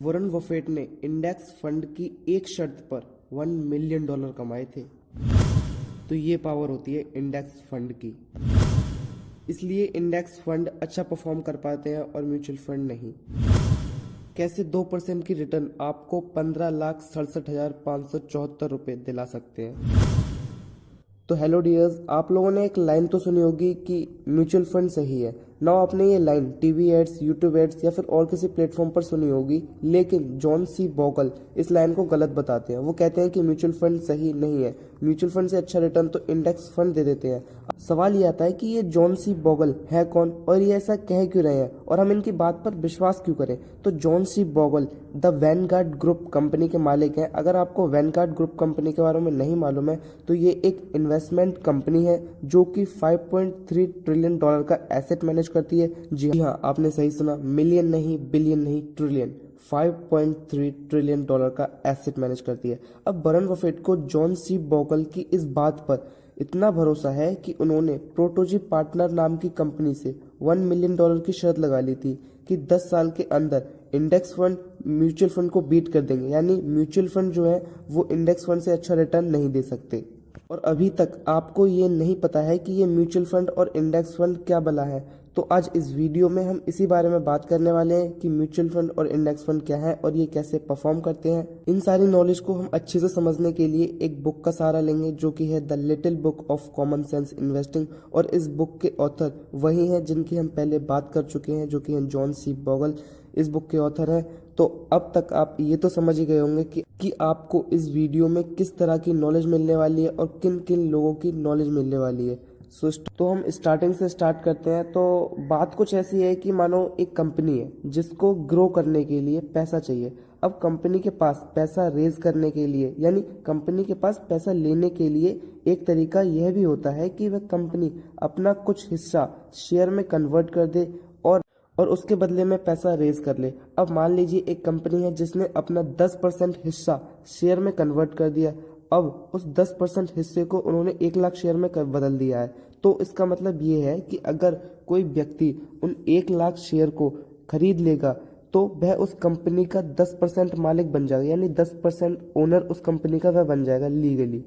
Warren Buffett ने index fund की एक शर्त पर $1 मिलियन कमाए थे। तो ये पावर होती है इंडेक्स फंड की। इसलिए इंडेक्स फंड अच्छा परफॉर्म कर पाते हैं और म्यूचुअल फंड नहीं। कैसे 2% की रिटर्न आपको 15,67,574 रुपये दिला सकते हैं। तो हेलो डियर्स, आप लोगों ने एक लाइन तो सुनी होगी कि म्यूचुअल फंड सही है। नाउ आपने ये line TV ads, YouTube ads या फिर और किसी प्लेटफॉर्म पर सुनी होगी, लेकिन जॉन सी बोगल इस लाइन को गलत बताते हैं। वो कहते हैं कि म्यूचुअल फंड सही नहीं है, म्यूचुअल फंड से अच्छा रिटर्न तो इंडेक्स फंड दे देते हैं। सवाल ये आता है कि ये जॉन सी बोगल है कौन और ये ऐसा कह क्यों रहे हैं और हम इनकी बात पर विश्वास क्यों करें। तो John C Bogle the Vanguard group company के मालिक हैं। अगर आपको वैनगार्ड ग्रुप कंपनी के बारे में नहीं मालूम है तो ये एक इन्वेस्टमेंट कंपनी है जो कि $5.3 ट्रिलियन का एसेट मैनेज करती है। जी हाँ, आपने सही सुना, मिलियन नहीं, बिलियन नहीं, ट्रिलियन। $5.3 ट्रिलियन का एसेट मैनेज करती है। अब वॉरेन बफेट को जॉन सी बोगल की इस बात पर इतना भरोसा है कि उन्होंने प्रोटोजी पार्टनर नाम की कंपनी से $1 मिलियन की शर्त लगा ली थी कि 10 साल के अंदर इंडेक्स फंड म्यूचुअल फंड को बीट कर देंगे। यानी म्यूचुअल फंड जो है वो इंडेक्स फंड से अच्छा रिटर्न नहीं दे सकते। और अभी तक आपको ये नहीं पता है कि ये म्यूचुअल फंड और इंडेक्स फंड क्या भला है। तो आज इस वीडियो में हम इसी बारे में बात करने वाले हैं कि म्यूचुअल फंड और इंडेक्स फंड क्या है और ये कैसे परफॉर्म करते हैं। इन सारी नॉलेज को हम अच्छे से समझने के लिए एक बुक का सहारा लेंगे जो कि है the little book of common sense investing. और इस बुक के ऑथर वही हैं जिनकी हम पहले बात कर चुके हैं, जो कि हैं जॉन सी बोगल, इस बुक के ऑथर हैं। तो अब तक आप ये तो समझ ही गए होंगे कि आपको इस वीडियो में किस तरह की नॉलेज मिलने वाली है और किन किन लोगों की नॉलेज मिलने वाली है। तो हम स्टार्टिंग से स्टार्ट करते हैं। तो बात कुछ ऐसी है कि मानो एक कंपनी है जिसको ग्रो करने के लिए पैसा चाहिए। अब कंपनी के पास पैसा रेज करने के लिए, यानी कंपनी के पास पैसा लेने के लिए एक तरीका यह भी होता है कि वह कंपनी अपना कुछ हिस्सा शेयर में कन्वर्ट कर दे और उसके बदले में पैसा रेज कर ले। अब मान लीजिए एक कंपनी है जिसने अपना 10% हिस्सा शेयर में कन्वर्ट कर दिया। अब उस 10% हिस्से को उन्होंने 1 लाख शेयर में बदल दिया है। तो इसका मतलब ये है कि अगर कोई व्यक्ति उन 1 लाख शेयर को खरीद लेगा तो वह उस कंपनी का 10% मालिक बन जाएगा, यानी 10% ओनर उस कंपनी का वह बन जाएगा लीगली।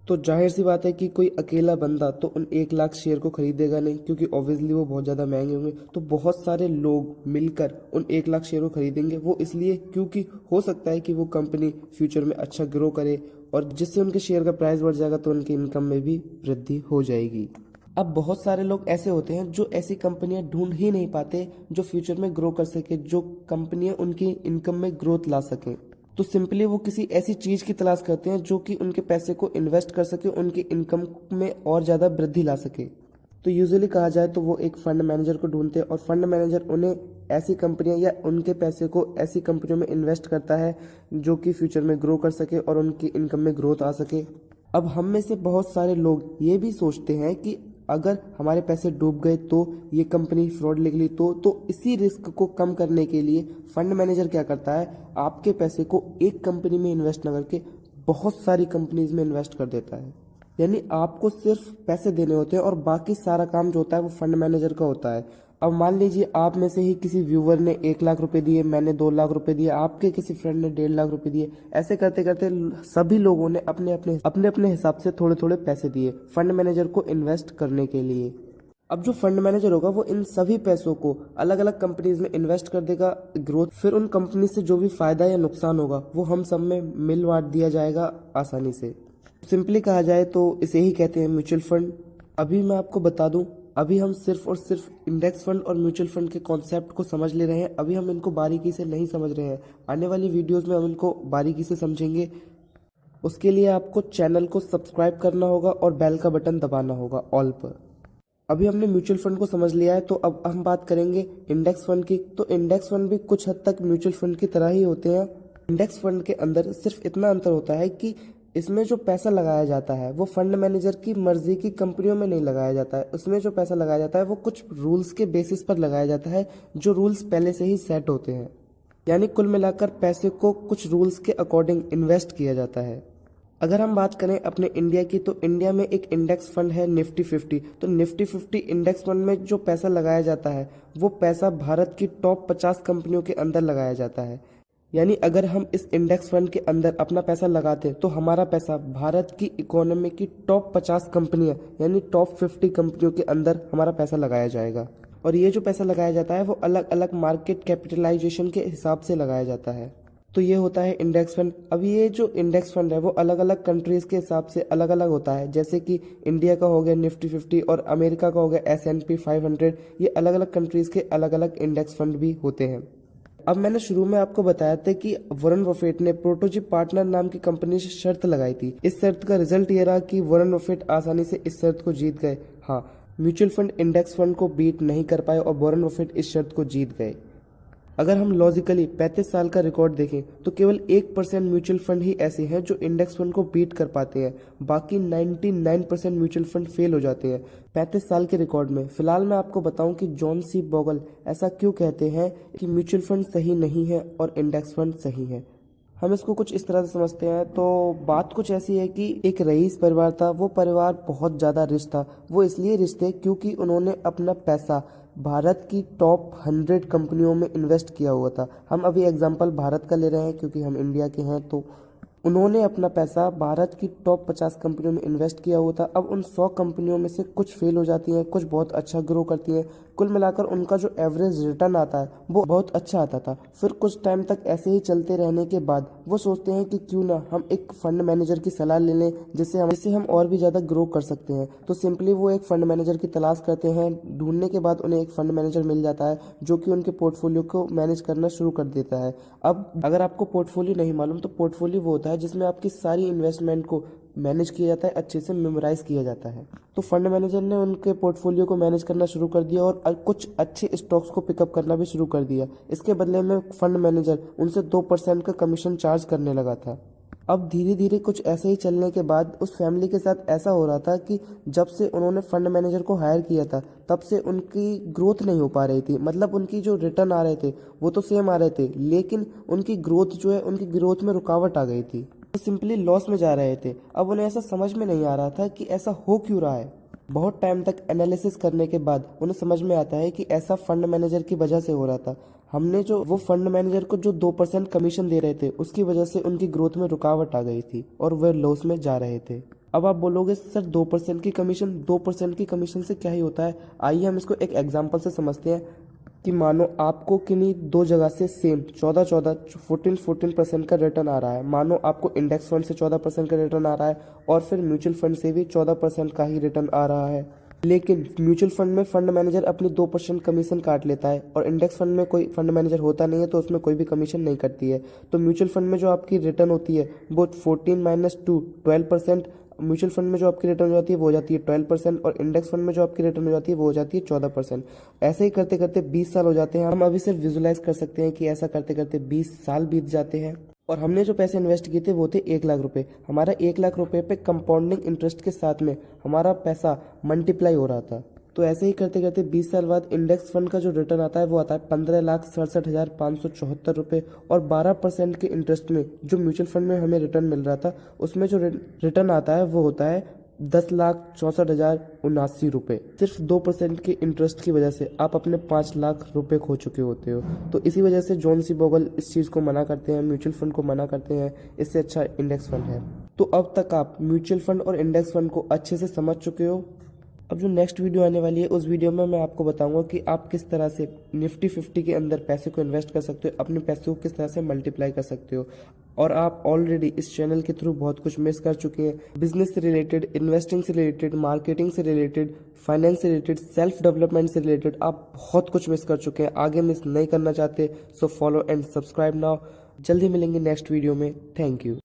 तो जाहिर सी बात है कि कोई अकेला बंदा तो उन 1 लाख शेयर को खरीदेगा नहीं, क्योंकि ऑब्वियसली वो बहुत ज़्यादा महंगे होंगे। तो बहुत सारे लोग मिलकर उन 1 लाख शेयर को खरीदेंगे। वो इसलिए क्योंकि हो सकता है कि वो कंपनी फ्यूचर में अच्छा ग्रो करे और जिससे उनके शेयर का प्राइस बढ़ जाएगा तो उनकी इनकम में भी वृद्धि हो जाएगी। अब बहुत सारे लोग ऐसे होते हैं जो ऐसी कंपनियां ढूंढ ही नहीं पाते जो फ्यूचर में ग्रो कर सके, जो कंपनियां उनकी इनकम में ग्रोथ ला सके। तो सिंपली वो किसी ऐसी चीज की तलाश करते हैं जो कि उनके पैसे को इन्वेस्ट कर सके, उनकी इनकम में और ज्यादा वृद्धि ला सके। तो यूजुअली कहा जाए तो वो एक फंड मैनेजर को ढूंढते हैं और फंड मैनेजर उन्हें ऐसी कंपनियां या उनके पैसे को ऐसी कंपनियों में इन्वेस्ट करता है जो कि फ्यूचर में ग्रो कर सके और उनकी इनकम में ग्रोथ आ सके। अब हम में से बहुत सारे लोग ये भी सोचते हैं कि अगर हमारे पैसे डूब गए तो ये कंपनी फ्रॉड निकली तो इसी रिस्क को कम करने के लिए फंड मैनेजर क्या करता है, आपके पैसे को एक कंपनी में इन्वेस्ट न करके बहुत सारी कंपनीज में इन्वेस्ट कर देता है। यानी आपको सिर्फ पैसे देने होते हैं और बाकी सारा काम जो होता है वो फंड मैनेजर का होता है। अब मान लीजिए आप में से ही किसी व्यूवर ने 1 लाख रुपए दिए, मैंने 2 लाख रुपए दिए, आपके किसी फ्रेंड ने 1.5 लाख रुपए दिए। ऐसे करते करते सभी लोगों ने अपने अपने हिसाब से थोड़े थोड़े पैसे दिए फंड मैनेजर को इन्वेस्ट करने के लिए। अब जो फंड मैनेजर होगा वो इन सभी पैसों को अलग अलग कंपनीज में इन्वेस्ट कर देगा, ग्रोथ, फिर उन कंपनी से जो भी फायदा या नुकसान होगा वो हम सब में मिल बांट दिया जाएगा आसानी से। सिंपली कहा जाए तो इसे ही कहते हैं म्यूचुअल फंड। अभी मैं आपको बता दूं, अभी हम सिर्फ और सिर्फ इंडेक्स फंड और म्यूचुअल फंड के कॉन्सेप्ट को समझ ले रहे हैं। अभी हम इनको बारीकी से नहीं समझ रहे हैं। आने वाली वीडियोस में हम इनको बारीकी से समझेंगे। उसके लिए आपको चैनल को सब्सक्राइब करना होगा और बेल का बटन दबाना होगा ऑल पर। अभी हमने म्यूचुअल फंड को समझ लिया है तो अब हम बात करेंगे इंडेक्स फंड की। तो इंडेक्स फंड भी कुछ हद तक म्यूचुअल फंड की तरह ही होते हैं। इंडेक्स फंड के अंदर सिर्फ इतना अंतर होता है कि इसमें जो पैसा लगाया जाता है वो फंड मैनेजर की मर्जी की कंपनियों में नहीं लगाया जाता है। उसमें जो पैसा लगाया जाता है वो कुछ रूल्स के बेसिस पर लगाया जाता है, जो रूल्स पहले से ही सेट होते हैं। यानी कुल मिलाकर पैसे को कुछ रूल्स के अकॉर्डिंग इन्वेस्ट किया जाता है। अगर हम बात करें अपने इंडिया की तो इंडिया में एक इंडेक्स फंड है निफ्टी 50। तो निफ्टी 50 इंडेक्स फंड में जो पैसा लगाया जाता है वो पैसा भारत की टॉप 50 कंपनियों के अंदर लगाया जाता है। यानी अगर हम इस इंडेक्स फंड के अंदर अपना पैसा लगाते तो हमारा पैसा भारत की इकोनॉमी की टॉप 50 कंपनियां यानी टॉप 50 कंपनियों के अंदर हमारा पैसा लगाया जाएगा। और ये जो पैसा लगाया जाता है वो अलग अलग मार्केट कैपिटलाइजेशन के हिसाब से लगाया जाता है। तो ये होता है इंडेक्स फंड। अब ये जो इंडेक्स फंड है वो अलग अलग कंट्रीज के हिसाब से अलग अलग होता है, जैसे कि इंडिया का हो गया निफ्टी 50 और अमेरिका का हो गया S&P 500। ये अलग अलग कंट्रीज के अलग अलग इंडेक्स फंड भी होते हैं। अब मैंने शुरू में आपको बताया था कि वॉरेन बफेट ने प्रोटोजिप पार्टनर नाम की कंपनी से शर्त लगाई थी। इस शर्त का रिजल्ट ये रहा कि वॉरेन बफेट आसानी से इस शर्त को जीत गए। हाँ, म्यूचुअल फंड इंडेक्स फंड को बीट नहीं कर पाए और वॉरेन बफेट इस शर्त को जीत गए। अगर हम लॉजिकली 35 साल का रिकॉर्ड देखें तो केवल 1% म्यूचुअल फंड ही ऐसे हैं जो इंडेक्स फंड को बीट कर पाते हैं, बाकी 99% म्यूचुअल फंड फेल हो जाते हैं 35 साल के रिकॉर्ड में। फिलहाल मैं आपको बताऊं कि जॉन सी बोगल ऐसा क्यों कहते हैं कि म्यूचुअल फंड सही नहीं है और इंडेक्स फंड सही है। हम इसको कुछ इस तरह से समझते हैं। तो बात कुछ ऐसी है कि एक रईस परिवार था, वो परिवार बहुत ज़्यादा रिच था। वो इसलिए रिच थे क्योंकि उन्होंने अपना पैसा भारत की टॉप 100 कंपनियों में इन्वेस्ट किया हुआ था। हम अभी एग्जांपल भारत का ले रहे हैं क्योंकि हम इंडिया के हैं। तो उन्होंने अपना पैसा भारत की टॉप 50 कंपनियों में इन्वेस्ट किया हुआ था। अब उन 100 कंपनियों में से कुछ फेल हो जाती हैं, कुछ बहुत अच्छा ग्रो करती हैं। कुल मिलाकर उनका जो एवरेज रिटर्न आता है वो बहुत अच्छा आता था। फिर कुछ टाइम तक ऐसे ही चलते रहने के बाद वो सोचते हैं कि क्यों ना हम एक फंड मैनेजर की सलाह ले लें जिससे हम और भी ज़्यादा ग्रो कर सकते हैं। तो सिंपली वो एक फंड मैनेजर की तलाश करते हैं। ढूंढने के बाद उन्हें एक फंड मैनेजर मिल जाता है जो कि उनके पोर्टफोलियो को मैनेज करना शुरू कर देता है। अब अगर आपको पोर्टफोलियो नहीं मालूम तो पोर्टफोलियो वो होता है जिसमें आपकी सारी इन्वेस्टमेंट को मैनेज किया जाता है, अच्छे से मेमोराइज किया जाता है। तो फंड मैनेजर ने उनके पोर्टफोलियो को मैनेज करना शुरू कर दिया और कुछ अच्छे स्टॉक्स को पिकअप करना भी शुरू कर दिया। इसके बदले में फंड मैनेजर उनसे 2% का कमीशन चार्ज करने लगा था। अब धीरे धीरे कुछ ऐसे ही चलने के बाद उस फैमिली के साथ ऐसा हो रहा था कि जब से उन्होंने फंड मैनेजर को हायर किया था तब से उनकी ग्रोथ नहीं हो पा रही थी। मतलब उनकी जो रिटर्न आ रहे थे वो तो सेम आ रहे थे, लेकिन उनकी ग्रोथ जो है उनकी ग्रोथ में रुकावट आ गई थी। वो सिंपली लॉस में जा रहे थे। अब उन्हें ऐसा समझ में नहीं आ रहा था कि ऐसा हो क्यों रहा है। बहुत टाइम तक एनालिसिस करने के बाद उन्हें समझ में आता है कि ऐसा फंड मैनेजर की वजह से हो रहा था। हमने जो वो फंड मैनेजर को जो 2% कमीशन दे रहे थे उसकी वजह से उनकी ग्रोथ में रुकावट आ गई थी और वे लॉस में जा रहे थे। अब आप बोलोगे सर 2% की कमीशन, 2% की कमीशन से क्या ही होता है। आइए हम इसको एक एग्जाम्पल से समझते हैं कि मानो आपको किन्हीं दो जगह से सेम 14% का रिटर्न आ रहा है। मानो आपको इंडेक्स फंड से 14% का रिटर्न आ रहा है और फिर म्यूचुअल फंड से भी 14% का ही रिटर्न आ रहा है, लेकिन म्यूचुअल फंड में फंड मैनेजर अपनी 2% कमीशन काट लेता है और इंडेक्स फंड में कोई फंड मैनेजर होता नहीं है तो उसमें कोई भी कमीशन नहीं कटती है। तो म्यूचुअल फंड में जो आपकी रिटर्न होती है वो 14 - 2 12%। म्यूचुअल फंड में जो आपकी रिटर्न हो जाती है वो हो जाती है 12% और इंडेक्स फंड में जो आपकी रिटर्न हो जाती है वो हो जाती है 14%। ऐसे ही करते करते 20 साल हो जाते हैं। हम अभी सिर्फ विजुलाइज कर सकते हैं कि ऐसा करते करते 20 साल बीत जाते हैं और हमने जो पैसे इन्वेस्ट किए थे वो थे 1 लाख रुपए। हमारा 1 लाख रुपए पे कंपाउंडिंग इंटरेस्ट के साथ में हमारा पैसा मल्टीप्लाई हो रहा था। तो ऐसे ही करते करते 20 साल बाद इंडेक्स फंड का जो रिटर्न आता है वो आता है 15,67,574 रुपये और 12% के इंटरेस्ट में जो म्यूचुअल फंड में हमें रिटर्न मिल रहा था उसमें जो रिटर्न आता है वो होता है 10,64,079 रुपये। सिर्फ 2% के इंटरेस्ट की वजह से आप अपने 5 लाख रुपए खो चुके होते हो। तो इसी वजह से जॉन सी बोगल इस चीज़ को मना करते हैं, म्यूचुअल फंड को मना करते हैं। इससे अच्छा इंडेक्स फंड है। तो अब तक आप म्यूचुअल फंड और इंडेक्स फंड को अच्छे से समझ चुके हो। अब जो नेक्स्ट वीडियो आने वाली है उस वीडियो में मैं आपको बताऊंगा कि आप किस तरह से निफ्टी 50 के अंदर पैसे को इन्वेस्ट कर सकते हो, अपने पैसे को किस तरह से मल्टीप्लाई कर सकते हो। और आप ऑलरेडी इस चैनल के थ्रू बहुत कुछ मिस कर चुके हैं। बिजनेस से रिलेटेड, इन्वेस्टिंग से रिलेटेड, मार्केटिंग से रिलेटेड, फाइनेंस से रिलेटेड, सेल्फ डेवलपमेंट से रिलेटेड आप बहुत कुछ मिस कर चुके हैं। आगे मिस नहीं करना चाहते so follow and subscribe now. जल्दी मिलेंगे नेक्स्ट वीडियो में। Thank you.